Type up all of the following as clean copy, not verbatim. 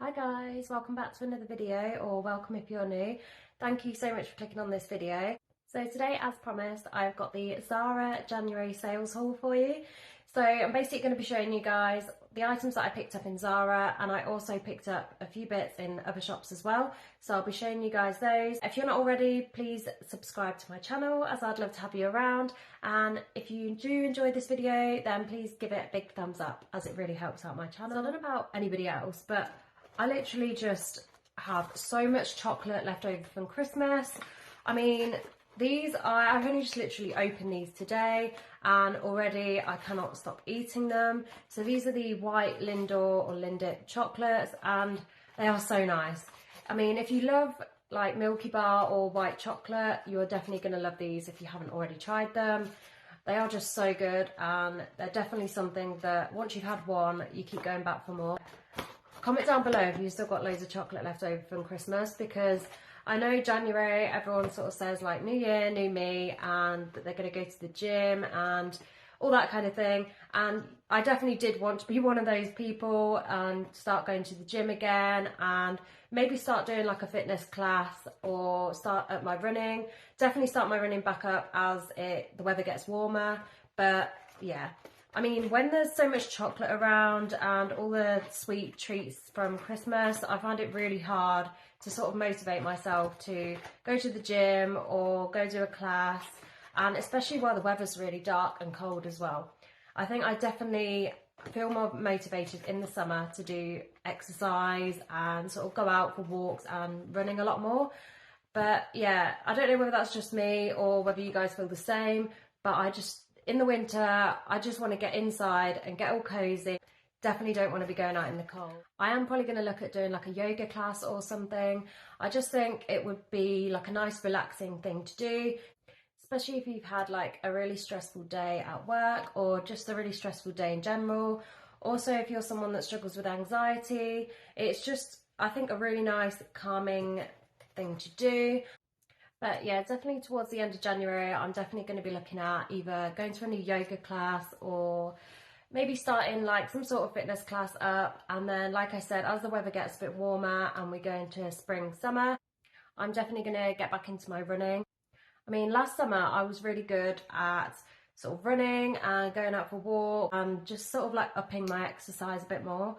Hi guys, welcome back to another video, or welcome if you're new. Thank you so much for clicking on this video. So today, as promised, I've got the Zara January sales haul for you. So I'm basically going to be showing you guys the items that I picked up in Zara, and I also picked up a few bits in other shops as well. So I'll be showing you guys those. If you're not already, please subscribe to my channel, as I'd love to have you around. And if you do enjoy this video, then please give it a big thumbs up, as it really helps out my channel. So I don't know about anybody else, but I literally just have so much chocolate left over from Christmas. I mean, I've only just literally opened these today, and already I cannot stop eating them. So these are the white Lindor or Lindor chocolates, and they are so nice. I mean, if you love like Milky Bar or white chocolate, you're definitely going to love these if you haven't already tried them. They are just so good, and they're definitely something that once you've had one, you keep going back for more. Comment down below if you've still got loads of chocolate left over from Christmas, because I know January everyone sort of says like new year, new me, and that they're going to go to the gym and all that kind of thing. And I definitely did want to be one of those people and start going to the gym again, and maybe start doing like a fitness class, or start at my running. Definitely start my running back up as the weather gets warmer. But yeah, I mean, when there's so much chocolate around and all the sweet treats from Christmas, I find it really hard to sort of motivate myself to go to the gym or go to a class, and especially while the weather's really dark and cold as well. I think I definitely feel more motivated in the summer to do exercise and sort of go out for walks and running a lot more. But yeah, I don't know whether that's just me or whether you guys feel the same, but in the winter, I just want to get inside and get all cozy. Definitely don't want to be going out in the cold. I am probably going to look at doing like a yoga class or something. I just think it would be like a nice relaxing thing to do, especially if you've had like a really stressful day at work, or just a really stressful day in general. Also, if you're someone that struggles with anxiety, it's just, I think, a really nice calming thing to do. But yeah, definitely towards the end of January, I'm definitely going to be looking at either going to a new yoga class, or maybe starting like some sort of fitness class up. And then, like I said, as the weather gets a bit warmer and we go into spring, summer, I'm definitely going to get back into my running. I mean, last summer I was really good at sort of running and going out for a walk and just sort of like upping my exercise a bit more.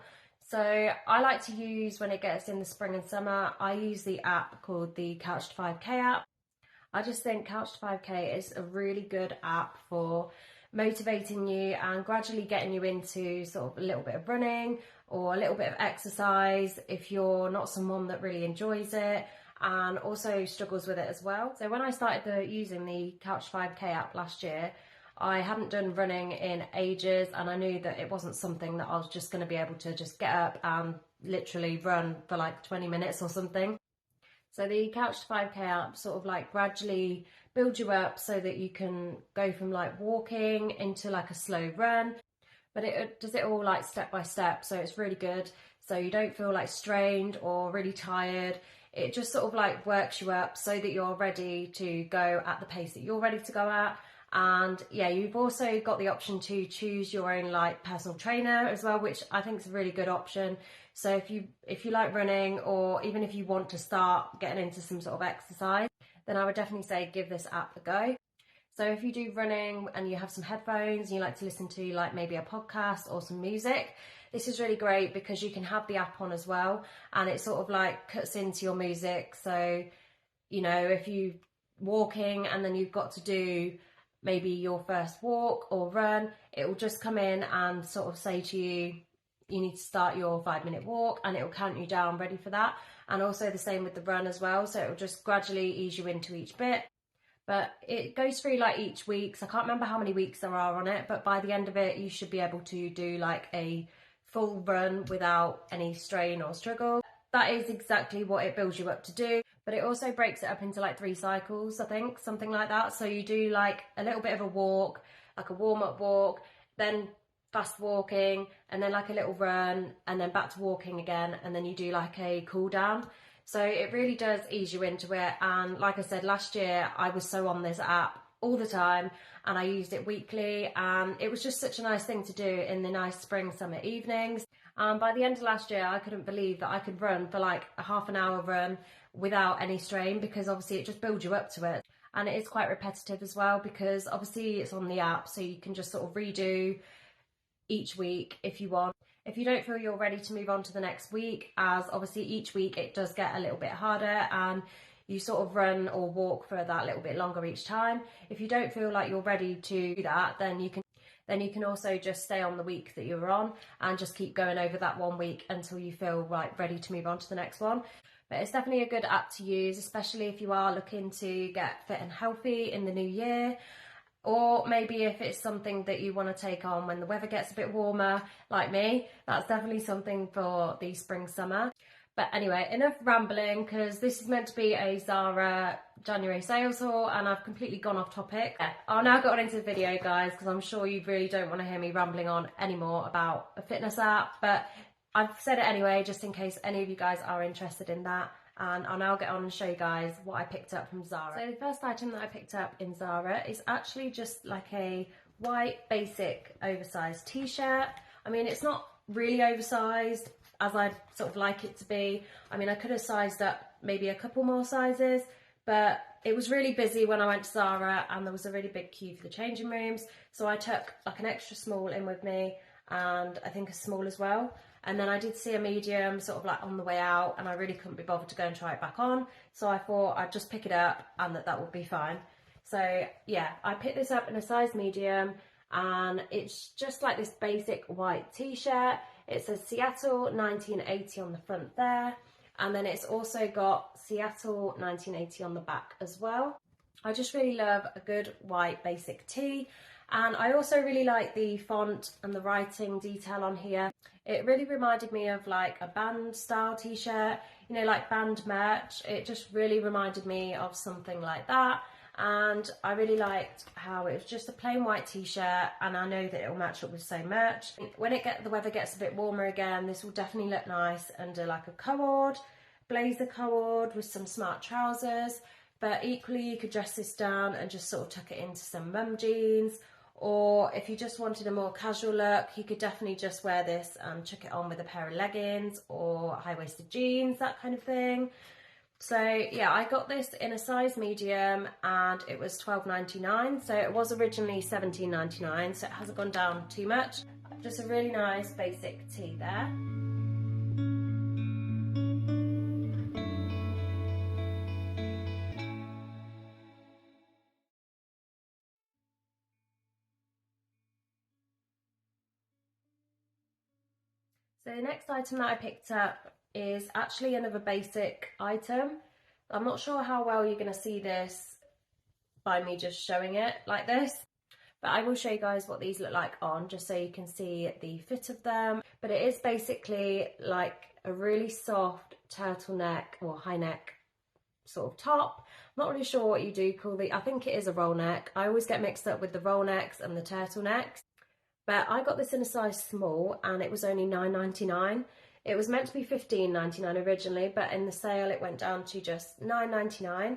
So I like to use, when it gets in the spring and summer, I use the app called the Couch to 5K app. I just think Couch to 5K is a really good app for motivating you and gradually getting you into sort of a little bit of running or a little bit of exercise if you're not someone that really enjoys it and also struggles with it as well. So when I started using the Couch to 5K app last year, I hadn't done running in ages, and I knew that it wasn't something that I was just going to be able to just get up and literally run for like 20 minutes or something. So the Couch to 5K app sort of like gradually builds you up so that you can go from like walking into like a slow run, but it does it all like step by step, so it's really good. So you don't feel like strained or really tired. It just sort of like works you up so that you're ready to go at the pace that you're ready to go at. And yeah, you've also got the option to choose your own like personal trainer as well, which I think is a really good option. So if you like running, or even if you want to start getting into some sort of exercise, then I would definitely say give this app a go. So if you do running and you have some headphones and you like to listen to like maybe a podcast or some music, this is really great because you can have the app on as well, and it sort of like cuts into your music. So, you know, if you're walking and then you've got to do maybe your first walk or run, it will just come in and sort of say to you, you need to start your 5-minute walk, and it will count you down ready for that. And also the same with the run as well, so it will just gradually ease you into each bit. But it goes through like each week, so I can't remember how many weeks there are on it, but by the end of it you should be able to do like a full run without any strain or struggle. That is exactly what it builds you up to do, but it also breaks it up into like 3 cycles, I think, something like that. So you do like a little bit of a walk, like a warm-up walk, then fast walking, and then like a little run, and then back to walking again, and then you do like a cool down. So it really does ease you into it. And like I said, last year I was so on this app all the time, and I used it weekly, and it was just such a nice thing to do in the nice spring summer evenings. And by the end of last year, I couldn't believe that I could run for like a half an hour run without any strain, because obviously it just builds you up to it. And it is quite repetitive as well, because obviously it's on the app, so you can just sort of redo each week if you want. If you don't feel you're ready to move on to the next week, as obviously each week it does get a little bit harder and you sort of run or walk for that little bit longer each time. If you don't feel like you're ready to do that, then you can also just stay on the week that you're on and just keep going over that 1 week until you feel like ready to move on to the next one. But it's definitely a good app to use, especially if you are looking to get fit and healthy in the new year. Or maybe if it's something that you want to take on when the weather gets a bit warmer, like me, that's definitely something for the spring, summer. But anyway, enough rambling, because this is meant to be a Zara January sales haul and I've completely gone off topic. Yeah, I'll now get on into the video, guys, because I'm sure you really don't want to hear me rambling on anymore about a fitness app, but I've said it anyway, just in case any of you guys are interested in that. And I'll now get on and show you guys what I picked up from Zara. So the first item that I picked up in Zara is actually just like a white basic oversized t-shirt. I mean, it's not really oversized as I'd sort of like it to be. I mean, I could have sized up maybe a couple more sizes, but it was really busy when I went to Zara and there was a really big queue for the changing rooms. So I took like an extra small in with me, and I think a small as well. And then I did see a medium sort of like on the way out, and I really couldn't be bothered to go and try it back on. So I thought I'd just pick it up and that would be fine. So yeah, I picked this up in a size medium, and it's just like this basic white t-shirt. It says Seattle 1980 on the front there. And then it's also got Seattle 1980 on the back as well. I just really love a good white basic tee. And I also really like the font and the writing detail on here. It really reminded me of like a band style t-shirt, you know, like band merch. It just really reminded me of something like that. And I really liked how it was just a plain white t-shirt, and I know that it will match up with so merch. When the weather gets a bit warmer again, this will definitely look nice under like a cord, blazer cord with some smart trousers. But equally you could dress this down and just sort of tuck it into some mum jeans. Or if you just wanted a more casual look, you could definitely just wear this and chuck it on with a pair of leggings or high-waisted jeans, that kind of thing. So yeah, I got this in a size medium and it was $12.99. So it was originally $17.99, so it hasn't gone down too much. Just a really nice basic tee there. So the next item that I picked up is actually another basic item. I'm not sure how well you're going to see this by me just showing it like this, but I will show you guys what these look like on, just so you can see the fit of them. But it is basically like a really soft turtleneck or high neck sort of top. I'm not really sure what you do call I think it is a roll neck. I always get mixed up with the roll necks and the turtlenecks. But I got this in a size small and it was only $9.99. It was meant to be $15.99 originally, but in the sale it went down to just $9.99.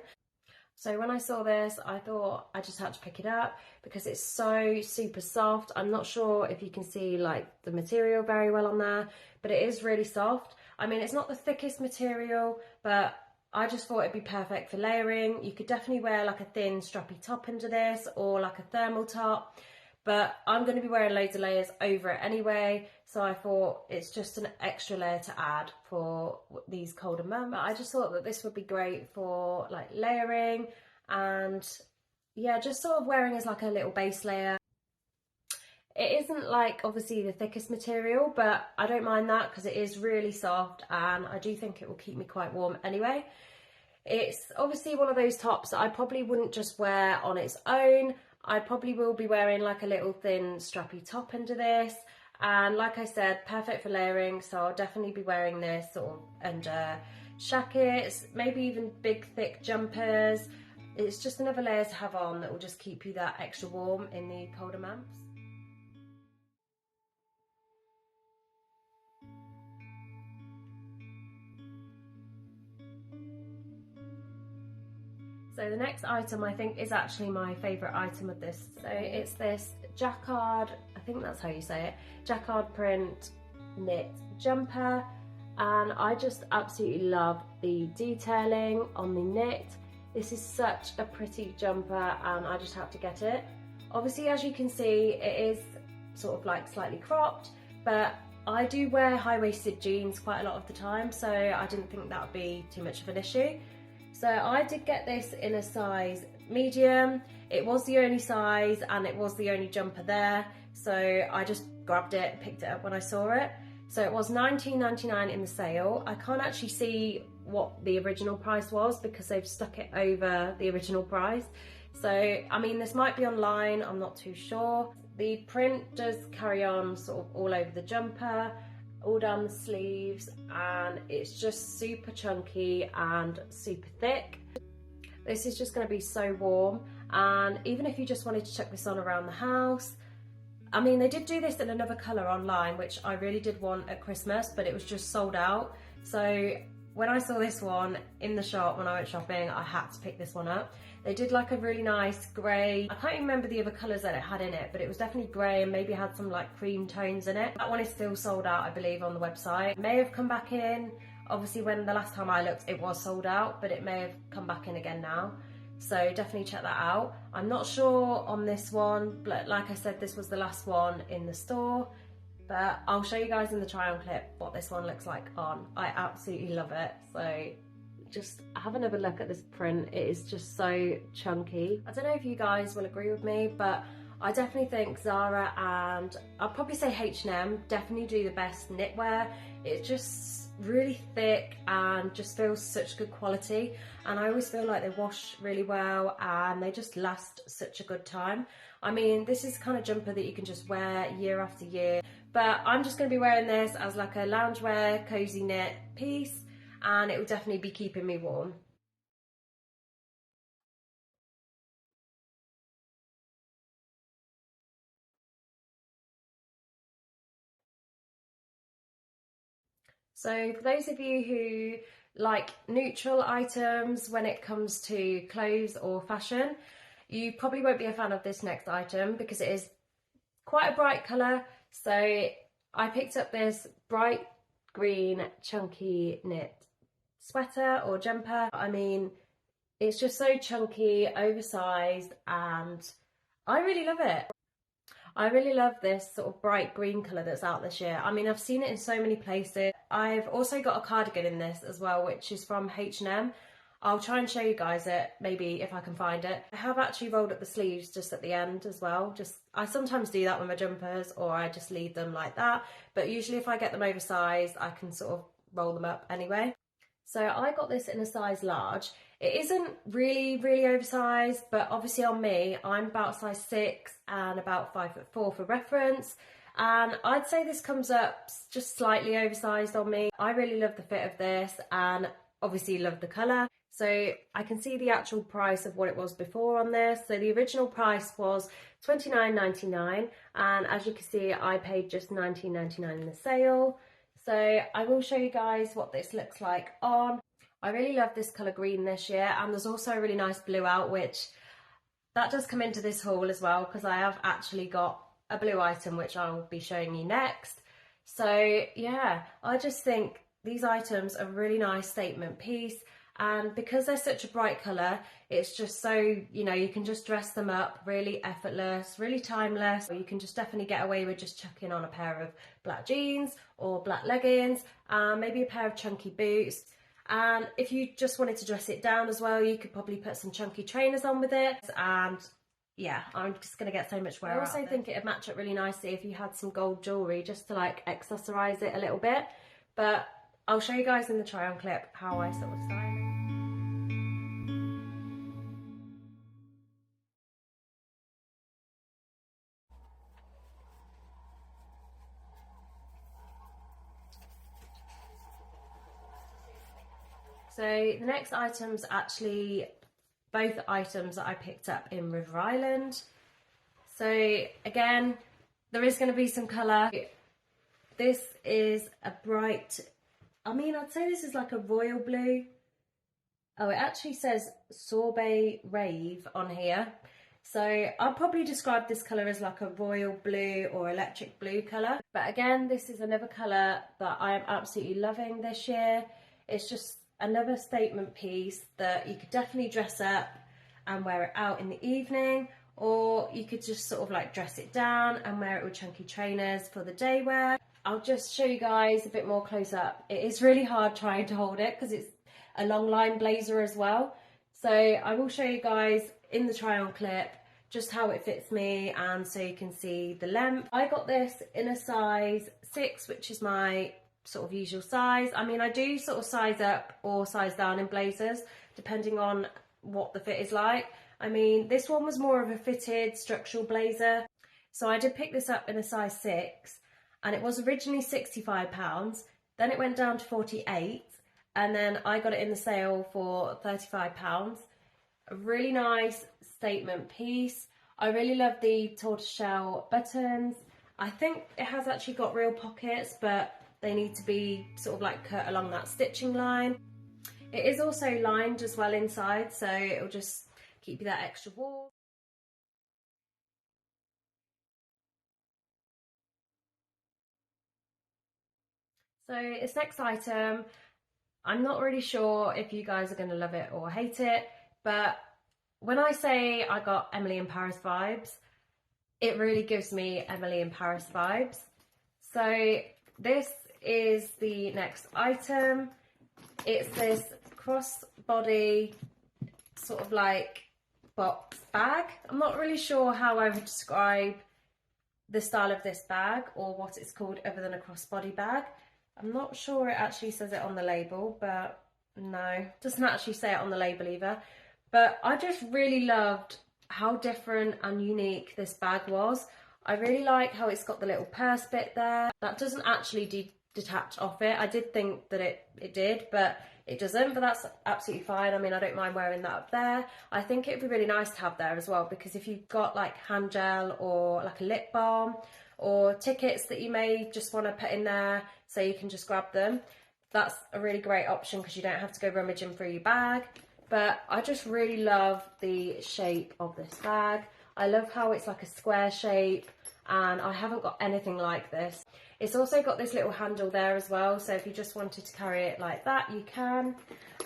So when I saw this, I thought I just had to pick it up because it's so super soft. I'm not sure if you can see like the material very well on there, but it is really soft. I mean, it's not the thickest material, but I just thought it'd be perfect for layering. You could definitely wear like a thin strappy top under this or like a thermal top. But I'm going to be wearing loads of layers over it anyway, so I thought it's just an extra layer to add for these colder months. But I just thought that this would be great for like layering and yeah, just sort of wearing as like a little base layer. It isn't like obviously the thickest material, but I don't mind that because it is really soft and I do think it will keep me quite warm anyway. It's obviously one of those tops that I probably wouldn't just wear on its own. I probably will be wearing like a little thin strappy top under this, and like I said, perfect for layering, so I'll definitely be wearing this sort of under jackets, maybe even big thick jumpers. It's just another layer to have on that will just keep you that extra warm in the colder months. So the next item I think is actually my favourite item of this. So it's this Jacquard, I think that's how you say it, Jacquard print knit jumper, and I just absolutely love the detailing on the knit. This is such a pretty jumper and I just have to get it. Obviously, as you can see, it is sort of like slightly cropped, but I do wear high-waisted jeans quite a lot of the time, so I didn't think that would be too much of an issue. So I did get this in a size medium. It was the only size and it was the only jumper there, so I just grabbed it, picked it up when I saw it. So it was $19.99 in the sale. I can't actually see what the original price was because they've stuck it over the original price. So, I mean, this might be online, I'm not too sure. The print does carry on sort of all over the jumper, all down the sleeves, and it's just super chunky and super thick. This is just going to be so warm, and even if you just wanted to chuck this on around the house, I mean, they did do this in another colour online, which I really did want at Christmas, but it was just sold out. So when I saw this one in the shop when I went shopping, I had to pick this one up. They did like a really nice grey. I can't even remember the other colours that it had in it, but it was definitely grey and maybe had some like cream tones in it. That one is still sold out, I believe, on the website. It may have come back in. Obviously, when the last time I looked, it was sold out, but it may have come back in again now. So definitely check that out. I'm not sure on this one, but like I said, this was the last one in the store. But I'll show you guys in the try on clip what this one looks like on. I absolutely love it. So just have another look at this print. It is just so chunky. I don't know if you guys will agree with me, but I definitely think Zara and I'll probably say H&M definitely do the best knitwear. It's just really thick and just feels such good quality, and I always feel like they wash really well and they just last such a good time. I mean, this is the kind of jumper that you can just wear year after year, but I'm just going to be wearing this as like a loungewear cozy knit piece, and it will definitely be keeping me warm. So for those of you who like neutral items when it comes to clothes or fashion, you probably won't be a fan of this next item because it is quite a bright colour. So I picked up this bright green chunky knit sweater or jumper. I mean, it's just so chunky, oversized, and I really love it. I really love this sort of bright green colour that's out this year. I mean, I've seen it in so many places. I've also got a cardigan in this as well, which is from H&M. I'll try and show you guys it, maybe if I can find it. I have actually rolled up the sleeves just at the end as well. I sometimes do that with my jumpers, or I just leave them like that. But usually if I get them oversized, I can sort of roll them up anyway. So I got this in a size large. It isn't really oversized, but obviously on me, I'm about size 6 and about 5'4" for reference. And I'd say this comes up just slightly oversized on me. I really love the fit of this and obviously love the colour. So I can see the actual price of what it was before on this. So the original price was $29.99, and as you can see, I paid just $19.99 in the sale. So I will show you guys what this looks like on. I really love this colour green this year, and there's also a really nice blue out, which that does come into this haul as well, because I have actually got a blue item which I'll be showing you next. So yeah, I just think these items are a really nice statement piece, and because they're such a bright colour, it's just so, you know, you can just dress them up really effortless, really timeless. Or you can just definitely get away with just chucking on a pair of black jeans or black leggings, maybe a pair of chunky boots. And if you just wanted to dress it down as well, you could probably put some chunky trainers on with it. And yeah, I'm just going to get so much wear out. I also think it'd match up really nicely if you had some gold jewellery just to like accessorise it a little bit. But I'll show you guys in the try on clip how I sort of style it. So the next items, actually both items that I picked up in River Island. So again, there is going to be some colour. This is a bright, I mean, I'd say this is like a royal blue. Oh, it actually says Sorbet Rave on here. So I'll probably describe this colour as like a royal blue or electric blue colour. But again, this is another colour that I am absolutely loving this year. It's just another statement piece that you could definitely dress up and wear it out in the evening, or you could just sort of like dress it down and wear it with chunky trainers for the day wear. I'll just show you guys a bit more close up. It is really hard trying to hold it because it's a long line blazer as well. So I will show you guys in the try on clip just how it fits me, and so you can see the length. I got this in a size 6, which is my sort of usual size. I mean, I do sort of size up or size down in blazers depending on what the fit is like. I mean, this one was more of a fitted structural blazer, so I did pick this up in a size 6, and it was originally £65, then it went down to 48, and then I got it in the sale for £35. A really nice statement piece. I really love the tortoiseshell buttons. I think it has actually got real pockets, but they need to be sort of like cut along that stitching line. It is also lined as well inside, so it'll just keep you that extra warm. So this next item, I'm not really sure if you guys are going to love it or hate it, but when I say I got Emily in Paris vibes, it really gives me Emily in Paris vibes. So this is the next item. It's this crossbody sort of like box bag. I'm not really sure how I would describe the style of this bag or what it's called other than a crossbody bag. I'm not sure it actually says it on the label, but no, it doesn't actually say it on the label either. But I just really loved how different and unique this bag was. I really like how it's got the little purse bit there. That doesn't actually detach off it. I did think that it did, but it doesn't, but that's absolutely fine. I mean, I don't mind wearing that up there. I think it'd be really nice to have there as well, because if you've got like hand gel or like a lip balm or tickets that you may just want to put in there so you can just grab them, that's a really great option because you don't have to go rummaging through your bag. But I just really love the shape of this bag. I love how it's like a square shape, and I haven't got anything like this. It's also got this little handle there as well, so if you just wanted to carry it like that, you can.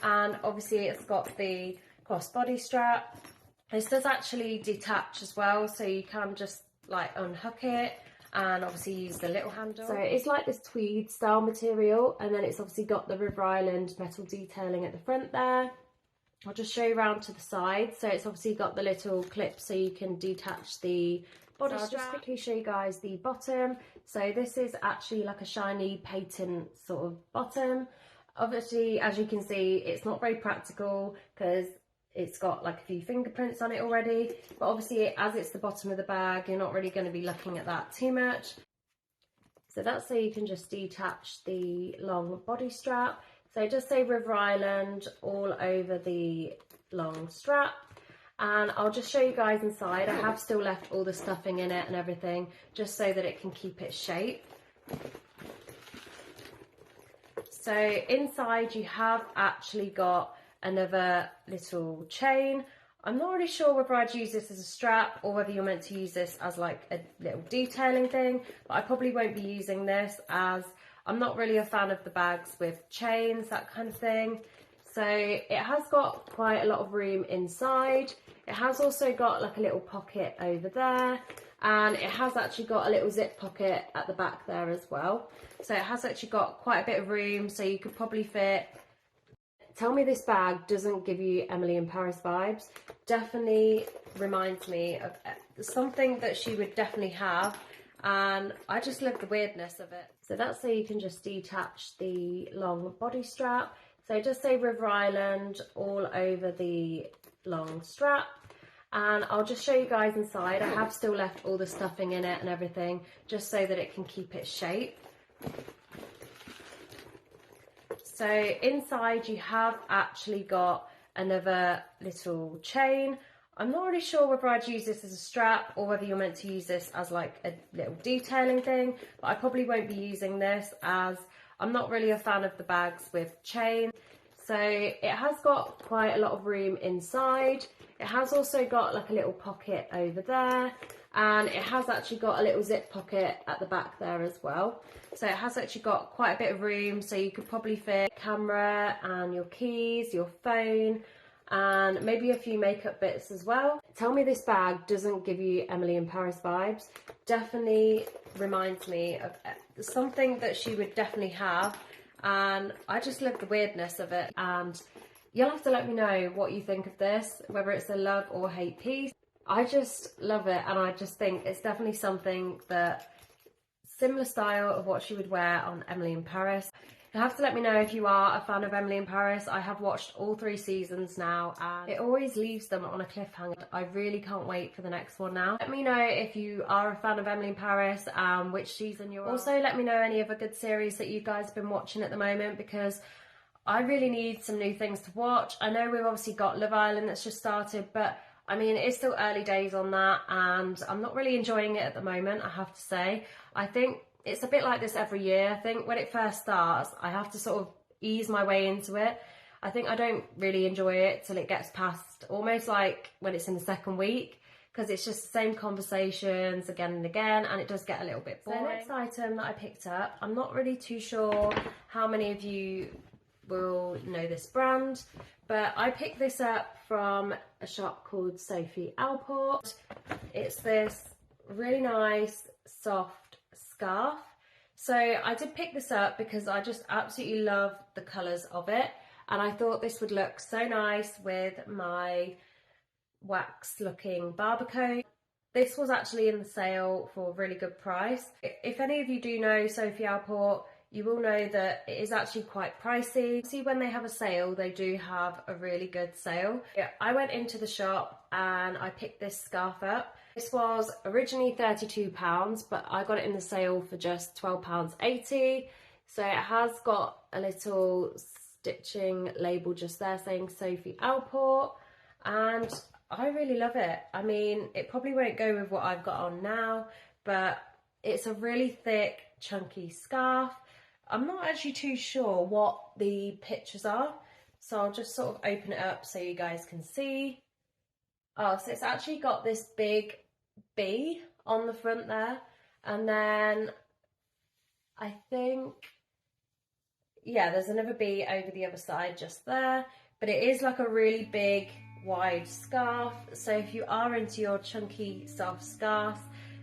And obviously it's got the crossbody strap. This does actually detach as well, so you can just like unhook it and obviously use the little handle. So it's like this tweed style material, and then it's obviously got the River Island metal detailing at the front there. I'll just show you around to the side. So it's obviously got the little clip so you can detach the body strap. I'll just quickly show you guys the bottom. So this is actually like a shiny patent sort of bottom. Obviously, as you can see, it's not very practical because it's got like a few fingerprints on it already. But obviously, as it's the bottom of the bag, you're not really going to be looking at that too much. So that's so you can just detach the long body strap. So just say River Island all over the long strap. And I'll just show you guys inside. I have still left all the stuffing in it and everything, just so that it can keep its shape. So inside you have actually got another little chain. I'm not really sure whether I'd use this as a strap or whether you're meant to use this as like a little detailing thing, but I probably won't be using this, as I'm not really a fan of the bags with chains, that kind of thing. So it has got quite a lot of room inside. It has also got like a little pocket over there, and it has actually got a little zip pocket at the back there as well. So it has actually got quite a bit of room, so you could probably fit. Tell me this bag doesn't give you Emily in Paris vibes. Definitely reminds me of something that she would definitely have, and I just love the weirdness of it. So that's so you can just detach the long body strap. So just say River Island all over the long strap. And I'll just show you guys inside. I have still left all the stuffing in it and everything, just so that it can keep its shape. So inside you have actually got another little chain. I'm not really sure whether I'd use this as a strap or whether you're meant to use this as like a little detailing thing, but I probably won't be using this, as I'm not really a fan of the bags with chain. So it has got quite a lot of room inside. It has also got like a little pocket over there, and it has actually got a little zip pocket at the back there as well. So it has actually got quite a bit of room, so you could probably fit camera and your keys, your phone, and maybe a few makeup bits as well. Tell me this bag doesn't give you Emily in Paris vibes. Definitely reminds me of something that she would definitely have, and I just love the weirdness of it. And you'll have to let me know what you think of this, whether it's a love or hate piece. I just love it, and I just think it's definitely something that similar style of what she would wear on Emily in Paris. You'll have to let me know if you are a fan of Emily in Paris. I have watched all 3 seasons now, and it always leaves them on a cliffhanger. I really can't wait for the next one now. Let me know if you are a fan of Emily in Paris and which season you're on. Also, let me know any other good series that you guys have been watching at the moment, because I really need some new things to watch. I know we've obviously got Love Island that's just started, but I mean, it's still early days on that, and I'm not really enjoying it at the moment, I have to say. I think it's a bit like this every year. I think when it first starts, I have to sort of ease my way into it. I think I don't really enjoy it till it gets past, almost like when it's in the second week, because it's just the same conversations again and again, and it does get a little bit boring. So the next item that I picked up, I'm not really too sure how many of you will know this brand, but I picked this up from a shop called Sophie Alport. It's this really nice soft scarf. So I did pick this up because I just absolutely love the colours of it, and I thought this would look so nice with my wax looking barber coat. This was actually in the sale for a really good price. If any of you do know Sophie Alport, you will know that it is actually quite pricey. See, when they have a sale, they do have a really good sale. Yeah, I went into the shop and I picked this scarf up. This was originally £32, but I got it in the sale for just £12.80. So it has got a little stitching label just there saying Sophie Alport, and I really love it. I mean, it probably won't go with what I've got on now, but it's a really thick, chunky scarf. I'm not actually too sure what the pictures are, so I'll just sort of open it up so you guys can see. Oh, so it's actually got this big bee on the front there, and then I think, yeah, there's another bee over the other side just there, but it is like a really big, wide scarf. So if you are into your chunky, soft scarves,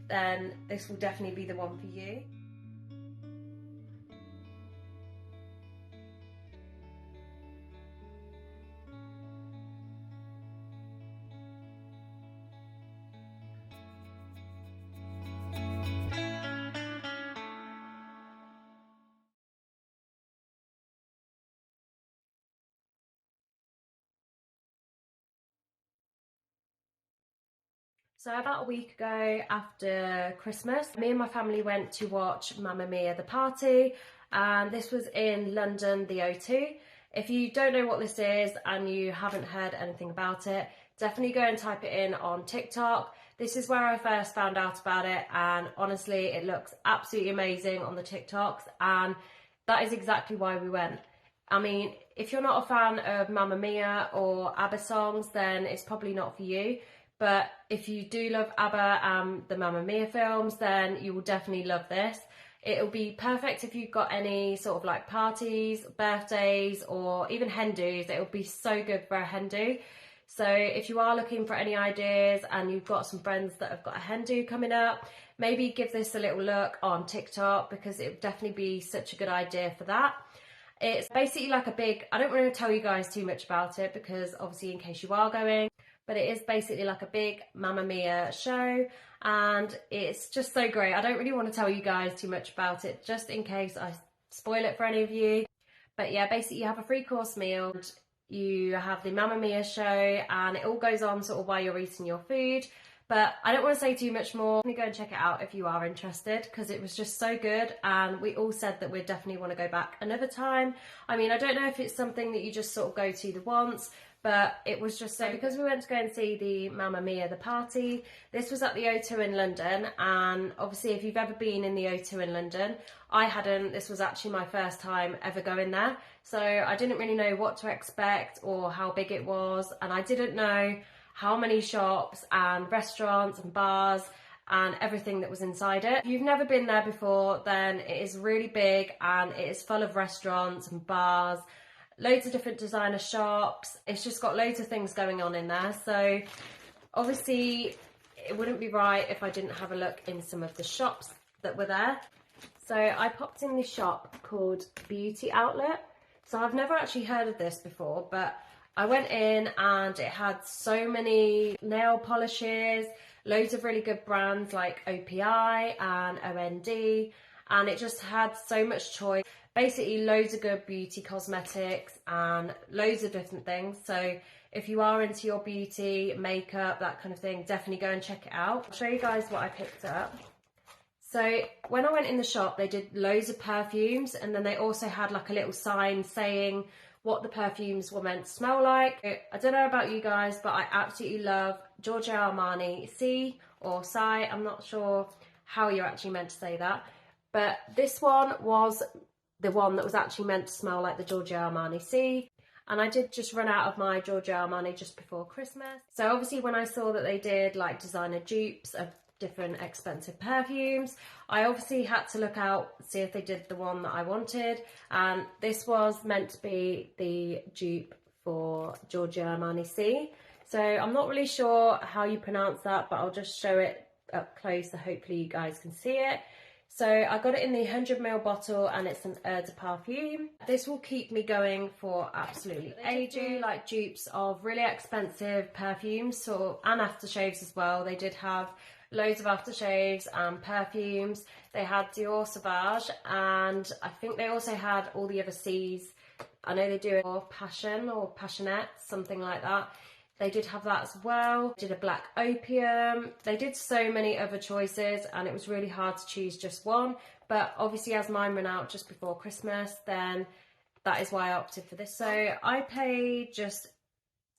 then this will definitely be the one for you. So about a week ago, after Christmas, me and my family went to watch Mamma Mia! The Party, and this was in London, the O2. If you don't know what this is and you haven't heard anything about it, definitely go and type it in on TikTok. This is where I first found out about it, and honestly, it looks absolutely amazing on the TikToks, and that is exactly why we went. I mean, if you're not a fan of Mamma Mia! Or ABBA songs, then it's probably not for you. But if you do love ABBA and the Mamma Mia films, then you will definitely love this. It'll be perfect if you've got any sort of like parties, birthdays, or even hen dos. It'll be so good for a hen do. So if you are looking for any ideas and you've got some friends that have got a hen do coming up, maybe give this a little look on TikTok, because it would definitely be such a good idea for that. It's basically like a big, I don't want to tell you guys too much about it, because obviously in case you are going, but it is basically like a big Mamma Mia show, and it's just so great. I don't really want to tell you guys too much about it, just in case I spoil it for any of you. But yeah, basically you have a 3-course meal, you have the Mamma Mia show, and it all goes on sort of while you're eating your food. But I don't want to say too much more. I'm going to go and check it out if you are interested, because it was just so good, and we all said that we definitely want to go back another time. I mean, I don't know if it's something that you just sort of go to the once, but it was just so, because we went to go and see the Mamma Mia, the party. This was at the O2 in London, and obviously if you've ever been in the O2 in London, I hadn't. This was actually my first time ever going there, so I didn't really know what to expect or how big it was, and I didn't know how many shops and restaurants and bars and everything that was inside it. If you've never been there before, then it is really big, and it is full of restaurants and bars, loads of different designer shops. It's just got loads of things going on in there. So obviously it wouldn't be right if I didn't have a look in some of the shops that were there. So I popped in this shop called Beauty Outlet. So I've never actually heard of this before, but I went in and it had so many nail polishes, loads of really good brands like OPI and OND, and it just had so much choice. Basically loads of good beauty cosmetics and loads of different things. So if you are into your beauty, makeup, that kind of thing, definitely go and check it out. I'll show you guys what I picked up. So when I went in the shop, they did loads of perfumes, and then they also had like a little sign saying what the perfumes were meant to smell like. I don't know about you guys, but I absolutely love Giorgio Armani C or Sai. I'm not sure how you're actually meant to say that, but this one was the one that was actually meant to smell like the Giorgio Armani C. And I did just run out of my Giorgio Armani just before Christmas. So obviously when I saw that they did like designer dupes of different expensive perfumes, I obviously had to look out, see if they did the one that I wanted, and this was meant to be the dupe for Giorgio Armani C. So I'm not really sure how you pronounce that, but I'll just show it up close so hopefully you guys can see it. So I got it in the 100ml bottle, and it's an eau de parfum. This will keep me going for absolutely ages. Like dupes of really expensive perfumes and aftershaves as well. They did have loads of aftershaves and perfumes. They had Dior Sauvage, and I think they also had all the other C's. I know they do it for Passion or Passionette, something like that. They did have that as well. They did a black opium. They did so many other choices, and it was really hard to choose just one. But obviously as mine ran out just before Christmas, then that is why I opted for this. So I paid just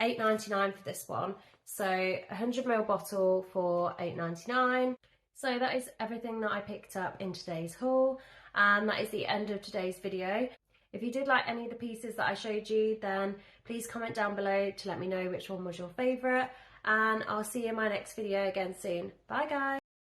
$8.99 for this one. So 100ml bottle for $8.99. So that is everything that I picked up in today's haul, and that is the end of today's video. If you did like any of the pieces that I showed you, then please comment down below to let me know which one was your favourite, and I'll see you in my next video again soon. Bye guys!